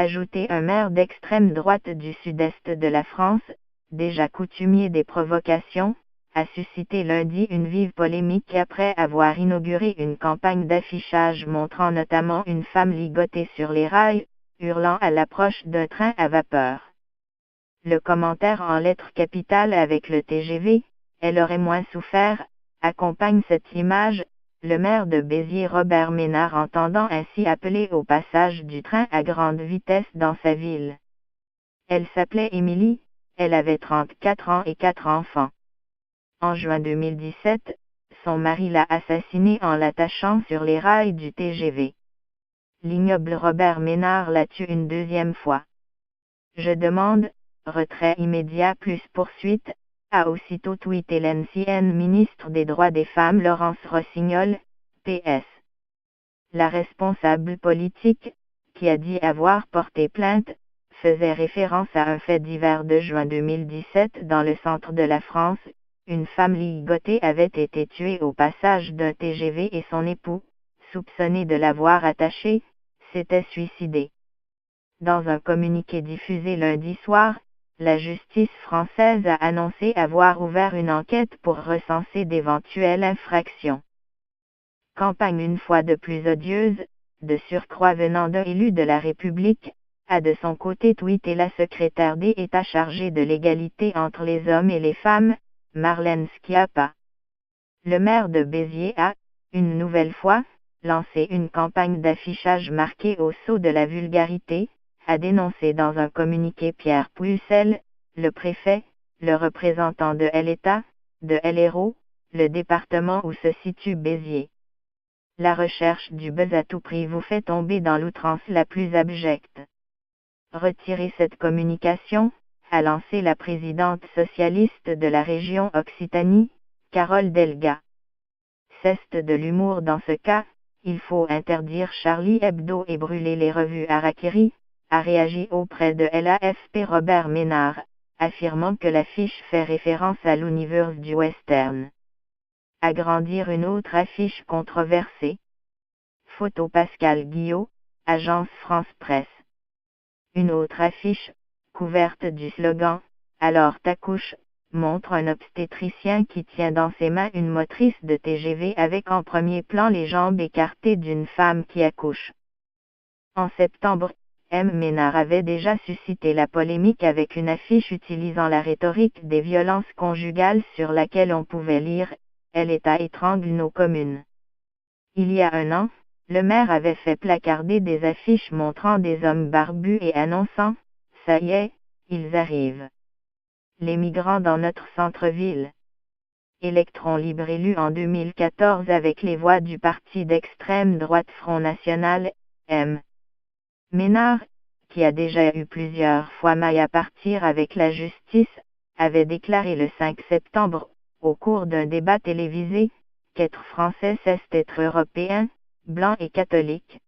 ajoutait un maire d'extrême droite du sud-est de la France, déjà coutumier des provocations, a suscité lundi une vive polémique après avoir inauguré une campagne d'affichage montrant notamment une femme ligotée sur les rails, hurlant à l'approche d'un train à vapeur. Le commentaire en lettres capitales avec le TGV, elle aurait moins souffert, accompagne cette image, le maire de Béziers Robert Ménard entendant ainsi appeler au passage du train à grande vitesse dans sa ville. Elle s'appelait Émilie, elle avait 34 ans et 4 enfants. En juin 2017, son mari l'a assassinée en l'attachant sur les rails du TGV. L'ignoble Robert Ménard la tue une deuxième fois. Je demande, retrait immédiat plus poursuite, a aussitôt tweeté l'ancienne ministre des Droits des Femmes Laurence Rossignol, PS. La responsable politique, qui a dit avoir porté plainte, faisait référence à un fait divers de juin 2017 dans le centre de la France. Une femme ligotée avait été tuée au passage d'un TGV et son époux, soupçonné de l'avoir attachée, s'était suicidé. Dans un communiqué diffusé lundi soir, la justice française a annoncé avoir ouvert une enquête pour recenser d'éventuelles infractions. Campagne une fois de plus odieuse, de surcroît venant d'un élu de la République, a de son côté tweeté la secrétaire d'État chargée de l'égalité entre les hommes et les femmes, Marlène Schiappa. Le maire de Béziers a, une nouvelle fois, lancé une campagne d'affichage marquée au sceau de la vulgarité, a dénoncé dans un communiqué Pierre Pucelle, le préfet, le représentant de l'État, de l'Hérault, le département où se situe Béziers. La recherche du buzz à tout prix vous fait tomber dans l'outrance la plus abjecte. Retirez cette communication, a lancé la présidente socialiste de la région Occitanie, Carole Delga. Cesse de l'humour dans ce cas, il faut interdire Charlie Hebdo et brûler les revues Harakiri, a réagi auprès de l'AFP Robert Ménard, affirmant que l'affiche fait référence à l'univers du western. Agrandir une autre affiche controversée. Photo Pascal Guillot, Agence France Presse. Une autre affiche, couverte du slogan « Alors t'accouches », montre un obstétricien qui tient dans ses mains une motrice de TGV avec en premier plan les jambes écartées d'une femme qui accouche. En septembre, M. Ménard avait déjà suscité la polémique avec une affiche utilisant la rhétorique des violences conjugales sur laquelle on pouvait lire « L'État étrangle nos communes ». Il y a un an, le maire avait fait placarder des affiches montrant des hommes barbus et annonçant « Ça y est, ils arrivent. Les migrants dans notre centre-ville ». Électron libre élu en 2014 avec les voix du parti d'extrême droite Front National, M. Ménard, qui a déjà eu plusieurs fois maille à partir avec la justice, avait déclaré le 5 septembre, au cours d'un débat télévisé, qu'être français c'est être européen, blanc et catholique.